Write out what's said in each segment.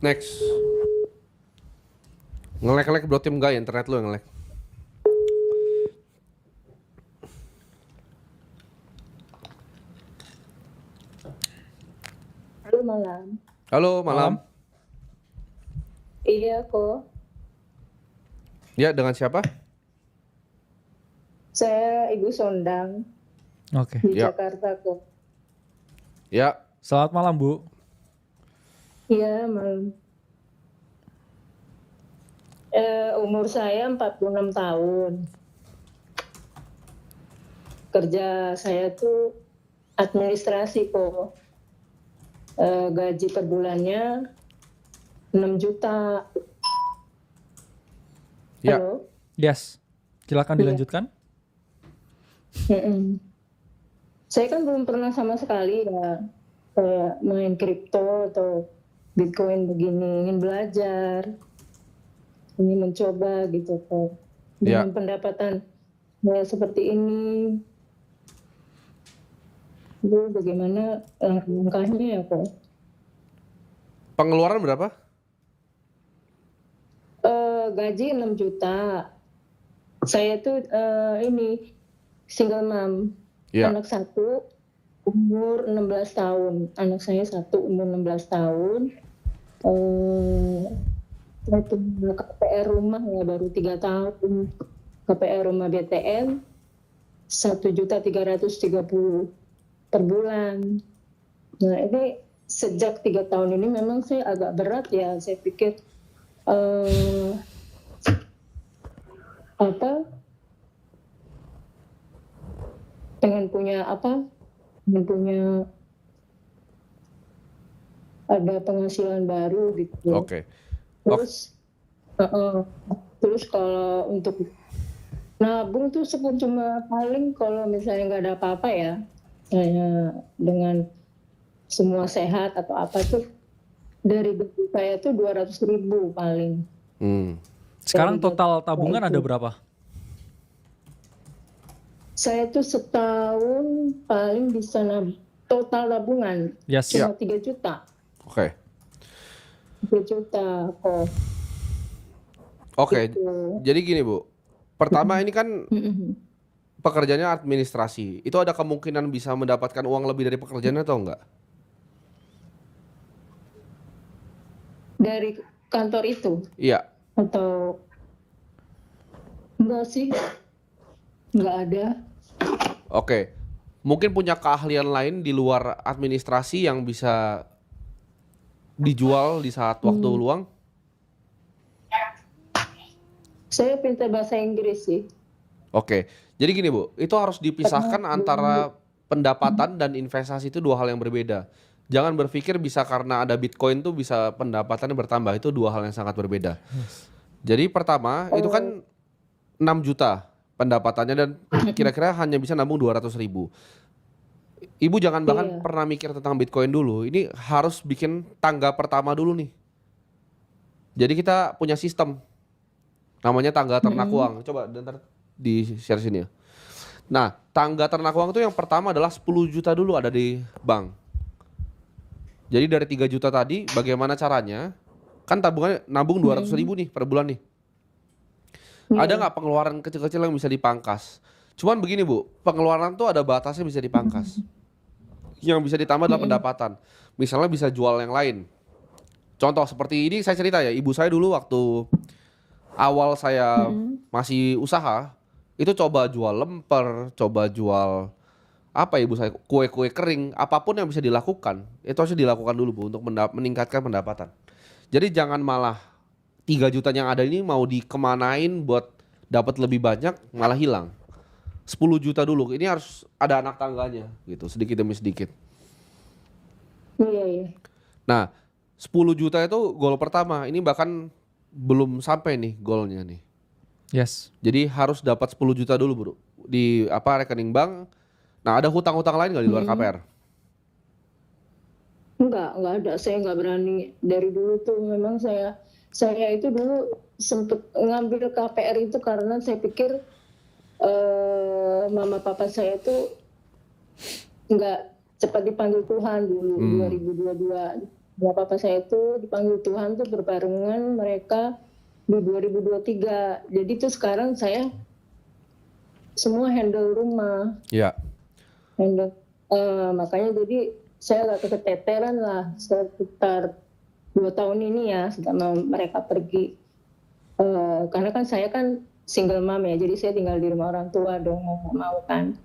Next. Ngelek-ngelek bro tim enggak ya internet lu yang ngelek. Halo malam. Halo, malam. Iya kok. Ya, dengan siapa? Saya Ibu Sondang Oke. di Ya. Jakarta kok. Ya, Selamat malam, Bu. Iya malam. Umur saya 46 tahun. Kerja saya tuh administrasi kok. Gaji per bulannya 6 juta. ya. Halo? Yes. Silakan Iya. dilanjutkan. Mm-mm. Saya kan belum pernah sama sekali ya kayak main kripto atau Bitcoin begini, ingin belajar, ingin mencoba gitu kok. Ya. Dengan pendapatan ya seperti ini, itu bagaimana langkahnya ya kok? Pengeluaran berapa? Gaji 6 juta. Saya tuh ini single mom, Ya. anak satu umur 16 tahun. Anak saya satu umur 16 tahun. Saya punya KPR rumah ya baru 3 tahun. KPR rumah BTN 1.330.000 per bulan. Nah ini sejak 3 tahun ini memang saya agak berat ya. Saya pikir pengen punya ada penghasilan baru gitu. Oke. Terus kalau untuk nabung tuh cuma paling kalau misalnya nggak ada apa-apa ya, kayak dengan semua sehat atau apa tuh dari gaji saya tuh 200.000 paling. Sekarang Dari total gaji tabungan saya ada itu. berapa? Saya tuh setahun paling bisa total tabungan Yes. cuma 3 juta. Oke. 3 juta kok. Oke. Gitu. Jadi gini, Bu. Pertama ini kan Mm-mm. pekerjaannya administrasi. Itu ada kemungkinan bisa mendapatkan uang lebih dari pekerjaannya atau enggak? Dari kantor itu Iya. atau enggak sih? Enggak ada. Oke. Mungkin punya keahlian lain di luar administrasi yang bisa dijual di saat waktu luang? Saya pintar bahasa Inggris sih. Oke. Jadi gini, Bu. Itu harus dipisahkan antara pendapatan dan investasi itu dua hal yang berbeda. Jangan berpikir bisa karena ada Bitcoin tuh bisa pendapatannya bertambah. Itu dua hal yang sangat berbeda. Jadi pertama, itu kan 6 juta pendapatannya dan kira-kira hanya bisa nabung 200.000. Ibu jangan bahkan Iya. pernah mikir tentang Bitcoin dulu. Ini harus bikin tangga pertama dulu nih. Jadi kita punya sistem namanya tangga ternak uang. Coba ntar di share sini ya. Nah, tangga ternak uang itu yang pertama adalah 10 juta dulu ada di bank. Jadi dari 3 juta tadi bagaimana caranya? Kan tabungannya nabung 200.000 nih per bulan nih. Ada nggak pengeluaran kecil-kecil yang bisa dipangkas? Cuman begini, Bu, pengeluaran tuh ada batasnya bisa dipangkas. Yang bisa ditambah adalah pendapatan. Misalnya bisa jual yang lain. Contoh seperti ini saya cerita ya, ibu saya dulu waktu awal saya masih usaha, itu coba jual lemper, coba jual apa ibu saya, kue-kue kering, apapun yang bisa dilakukan, itu harus dilakukan dulu, Bu, untuk meningkatkan pendapatan. Jadi jangan malah 3 juta yang ada ini mau dikemanain buat dapat lebih banyak malah hilang. 10 juta dulu, ini harus ada anak tangganya gitu, sedikit demi sedikit. Iya, iya. Nah, 10 juta itu goal pertama. Ini bahkan belum sampai nih goalnya nih. Yes. Jadi harus dapat 10 juta dulu, Bro. Di rekening bank. Nah, ada hutang-hutang lain nggak di luar KPR? Enggak ada. Saya nggak berani. Dari dulu tuh memang saya itu dulu sempet ngambil KPR itu karena saya pikir mama papa saya tuh nggak cepat dipanggil Tuhan dulu 2022. papa saya itu dipanggil Tuhan tuh berbarengan mereka di 2023. Jadi tuh sekarang saya semua handle rumah, Ya. handle makanya jadi saya agak keteteran lah sekitar 2 tahun ini ya selama mereka pergi. Karena kan saya kan single mom ya, jadi saya tinggal di rumah orang tua dong, mau nggak mau kan.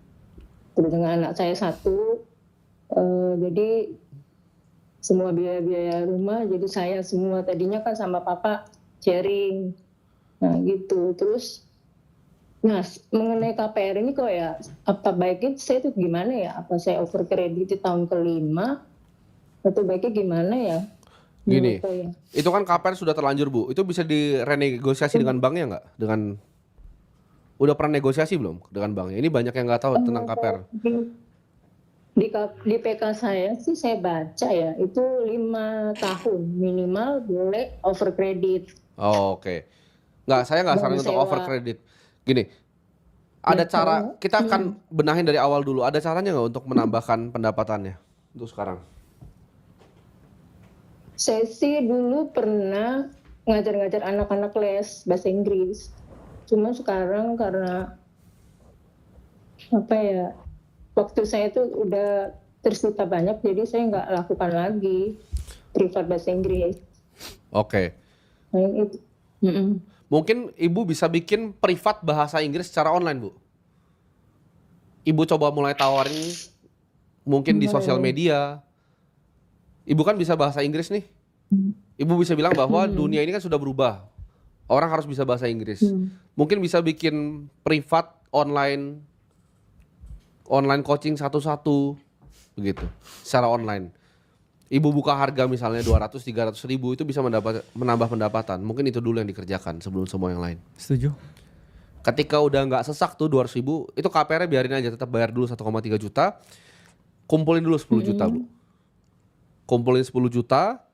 Terus dengan anak saya satu, jadi semua biaya-biaya rumah jadi saya semua. Tadinya kan sama papa sharing, nah gitu. Terus, nah mengenai KPR ini kok ya, apa baiknya saya tuh gimana ya? Apa saya over kredit di tahun kelima, atau baiknya gimana ya? Gini, Menurut saya. itu kan KPR sudah terlanjur Bu. Itu bisa direnegosiasi dengan banknya nggak? Udah pernah negosiasi belum dengan banknya? Ini banyak yang nggak tahu tentang KPR. Di PK saya sih saya baca ya, itu 5 tahun minimal boleh over kredit. Oh, oke. Saya nggak Baru saran untuk sewa. over kredit. Gini, ada Ya, cara, kalau- kita akan benahin dari awal dulu. Ada caranya nggak untuk menambahkan pendapatannya untuk sekarang? Saya sih dulu pernah ngajar-ngajar anak-anak les bahasa Inggris. Cuma sekarang karena apa ya, waktu saya itu udah tersita banyak, jadi saya nggak lakukan lagi privat bahasa Inggris. Oke. Nah, itu. Mm-mm. Mungkin Ibu bisa bikin privat bahasa Inggris secara online, Bu. Ibu coba mulai tawarin mungkin di sosial media. Ibu kan bisa bahasa Inggris nih. Ibu bisa bilang bahwa dunia ini kan sudah berubah. Orang harus bisa bahasa Inggris. Mungkin bisa bikin privat online coaching satu-satu begitu, secara online. Ibu buka harga misalnya 200-300 ribu, itu bisa menambah pendapatan. Mungkin itu dulu yang dikerjakan sebelum semua yang lain. Setuju. Ketika udah nggak sesak tuh 200 ribu, itu KPR-nya biarin aja, tetap bayar dulu 1,3 juta. Kumpulin dulu 10 juta, Bu. Kumpulin 10 juta,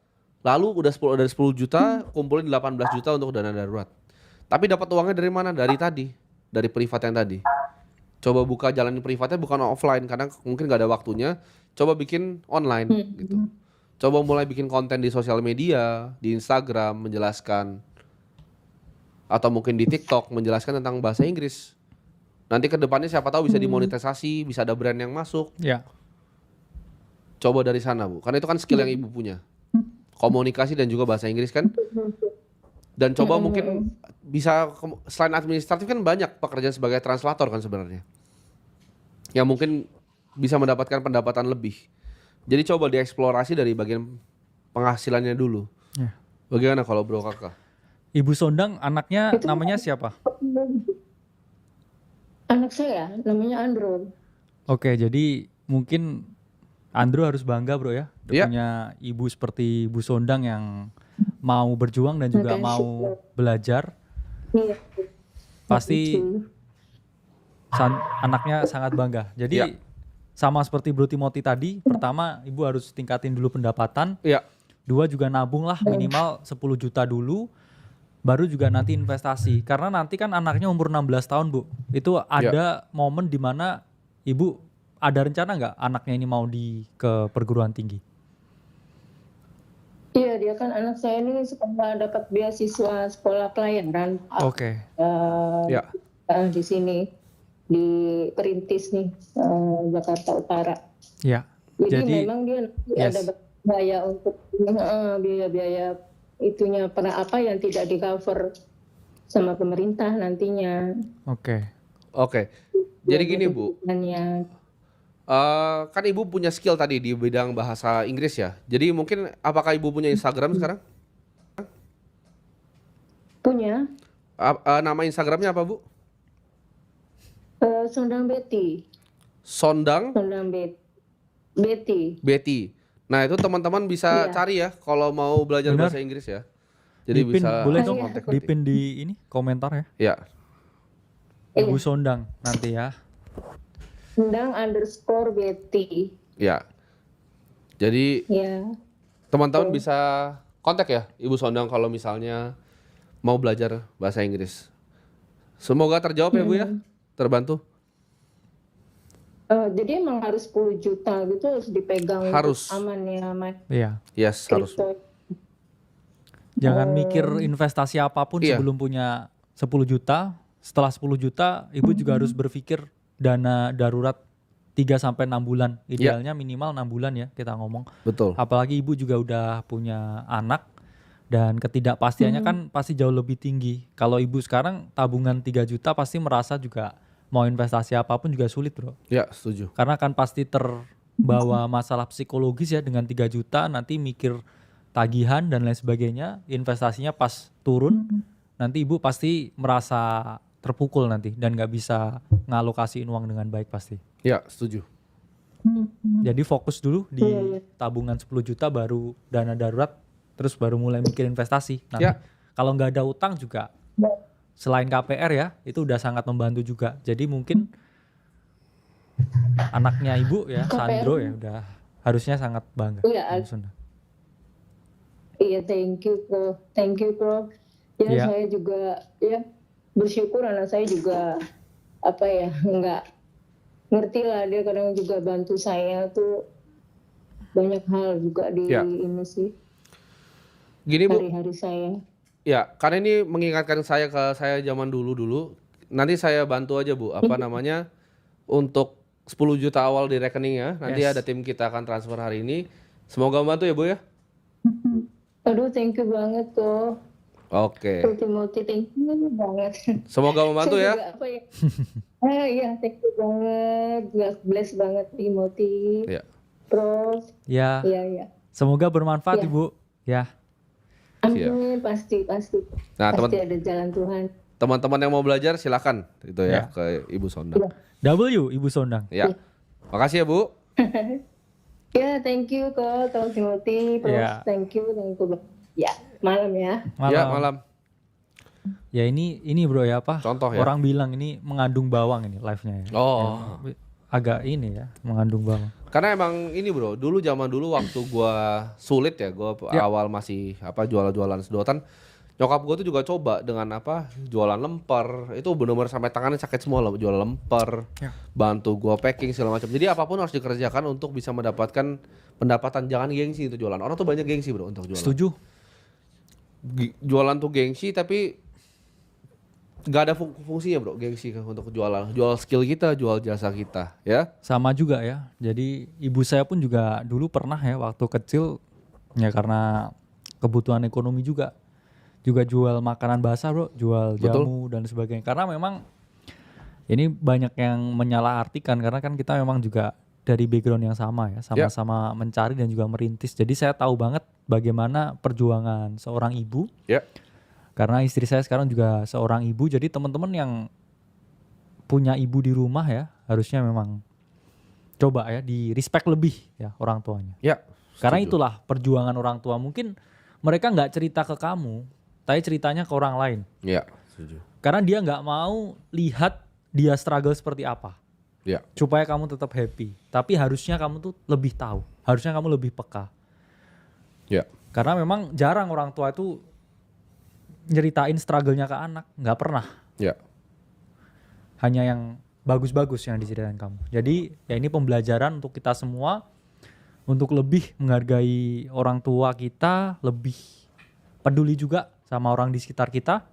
lalu dari 10 juta, kumpulin 18 juta untuk dana darurat. Tapi dapat uangnya dari mana? Dari tadi, dari privat yang tadi. Coba buka jalanin privatnya bukan offline, karena mungkin nggak ada waktunya. Coba bikin online gitu. Coba mulai bikin konten di sosial media, di Instagram menjelaskan, atau mungkin di TikTok menjelaskan tentang bahasa Inggris. Nanti ke depannya siapa tahu bisa dimonetisasi, bisa ada brand yang masuk. Ya. Coba dari sana, Bu. Karena itu kan skill yang Ibu punya. Komunikasi dan juga bahasa Inggris kan. Dan coba mungkin bisa, selain administratif kan banyak pekerjaan sebagai translator kan sebenarnya. Yang mungkin bisa mendapatkan pendapatan lebih. Jadi coba dieksplorasi dari bagian penghasilannya dulu. Ya. Bagaimana kalau Bro Kakak? Ibu Sondang anaknya namanya siapa? Anak saya namanya Andrew. Oke, jadi mungkin Andrew harus bangga bro ya. Iya. Dia punya ibu seperti Ibu Sondang yang mau berjuang dan juga Makasih. mau belajar. Iya. Pasti anaknya sangat bangga. Jadi Iya. sama seperti Bro Timothy tadi, pertama ibu harus tingkatin dulu pendapatan. Iya. Dua juga nabung lah minimal 10 juta dulu. Baru juga nanti investasi. Karena nanti kan anaknya umur 16 tahun Bu. Itu ada momen dimana ibu ada rencana nggak anaknya ini mau ke perguruan tinggi? Iya, dia kan anak saya ini sekolah dapat beasiswa sekolah pelayaran Oke. Ya. di sini di Perintis nih, Jakarta Utara. Ya. Jadi memang dia nanti yes. ada biaya untuk biaya-biaya itunya pernah apa yang tidak di cover sama pemerintah nantinya. Oke. Jadi gini Bu, Yang kan Ibu punya skill tadi di bidang bahasa Inggris ya. Jadi mungkin apakah Ibu punya Instagram sekarang? punya Nama Instagramnya apa Bu? Sondang Betty. Sondang Betty. Betty. Nah itu teman-teman bisa Iya. cari ya kalau mau belajar Benar. bahasa Inggris ya. Jadi Dipin, bisa boleh langsung dong kontak nanti. dipin di ini komentar ya. Ya. Ibu Sondang nanti ya. Sondang_Betty. Ya. Jadi Ya. teman-teman bisa kontak ya Ibu Sondang kalau misalnya mau belajar bahasa Inggris. Semoga terjawab ya Bu ya. Terbantu. Jadi emang harus 10 juta gitu harus dipegang untuk Harus. aman ya, Mas. Iya. Yes, harus. Kripto. Jangan mikir investasi apapun Iya. sebelum punya 10 juta. Setelah 10 juta, ibu juga harus berpikir dana darurat 3 sampai 6 bulan. Idealnya minimal 6 bulan ya kita ngomong. Betul. Apalagi ibu juga udah punya anak dan ketidakpastiannya kan pasti jauh lebih tinggi. Kalau ibu sekarang tabungan 3 juta pasti merasa juga mau investasi apapun juga sulit, Bro. Ya, setuju. Karena kan pasti terbawa masalah psikologis ya dengan 3 juta nanti mikir tagihan dan lain sebagainya, investasinya pas turun nanti ibu pasti merasa terpukul nanti dan nggak bisa ngalokasiin uang dengan baik pasti. Ya, setuju. Jadi fokus dulu di tabungan 10 juta baru dana darurat terus baru mulai mikir investasi. Nanti Ya. kalau nggak ada utang juga selain KPR ya itu udah sangat membantu juga. Jadi mungkin anaknya ibu ya KPR. Sandro ya udah harusnya sangat bangga. Iya. sama Sunda. Iya, thank you bro. Ya Iya. saya juga ya bersyukur anak saya juga apa ya nggak ngerti lah, dia kadang juga bantu saya tuh banyak hal juga di Ya. ini sih Gini Bu, hari-hari saya. ya karena ini mengingatkan saya ke saya zaman dulu. Nanti saya bantu aja Bu, apa namanya, untuk 10 juta awal di rekeningnya. Nanti Yes. ada tim kita akan transfer hari ini. Semoga membantu ya Bu ya. Aduh, thank you banget kok. Oke. Timothy, thank you banget. Semoga membantu Saya ya. juga apa ya? Iya, thank you banget. God bless banget Timothy. Ya. Prof. Ya, Iya. semoga bermanfaat Ya. Ibu. Ya. Amin, pasti. Nah, Pasti ada jalan Tuhan. teman-teman yang mau belajar silakan gitu Ya. ya ke Ibu Sondang. W Ibu Sondang. Ya. Makasih ya Bu. Ya, thank you kok, Prof. Timothy. Prof, Ya. thank you. Ya, malam ya. Ya, malam. Ya ini Bro ya apa? Contoh ya. Orang bilang ini mengandung bawang ini live-nya ya. Oh. Ya, agak ini ya, mengandung bawang. Karena emang ini Bro, zaman dulu waktu gua sulit ya, gua Ya. awal masih apa jualan sedotan, nyokap gua tuh juga coba dengan apa jualan lemper. Itu benar-benar sampai tangannya sakit semua loh, jualan lemper. Ya. Bantu gua packing segala macam. Jadi apapun harus dikerjakan untuk bisa mendapatkan pendapatan, jangan gengsi itu jualan. Orang tuh banyak gengsi Bro untuk jualan. Setuju? Jualan tuh gengsi tapi nggak ada fungsinya Bro, gengsi untuk jualan. Jual skill kita, jual jasa kita, ya. Sama juga ya. Jadi ibu saya pun juga dulu pernah ya waktu kecil ya karena kebutuhan ekonomi juga jual makanan basah Bro, jual Betul. jamu dan sebagainya. Karena memang ini banyak yang menyalahartikan karena kan kita memang juga dari background yang sama ya, sama-sama mencari dan juga merintis. Jadi saya tahu banget bagaimana perjuangan seorang ibu. Ya. Karena istri saya sekarang juga seorang ibu, jadi teman-teman yang punya ibu di rumah ya harusnya memang coba ya di respect lebih ya orang tuanya. Ya. Karena setuju. itulah perjuangan orang tua. Mungkin mereka nggak cerita ke kamu, tapi ceritanya ke orang lain. Ya, setuju. Karena dia nggak mau lihat dia struggle seperti apa. Ya. Supaya kamu tetap happy. Tapi harusnya kamu tuh lebih tahu. Harusnya kamu lebih peka. Ya. Karena memang jarang orang tua itu nyeritain struggle-nya ke anak. Nggak pernah. Ya. Hanya yang bagus-bagus yang diceritain kamu. Jadi ya ini pembelajaran untuk kita semua. Untuk lebih menghargai orang tua kita. Lebih peduli juga sama orang di sekitar kita.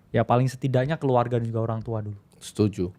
Ya paling setidaknya keluarga dan juga orang tua dulu. Setuju.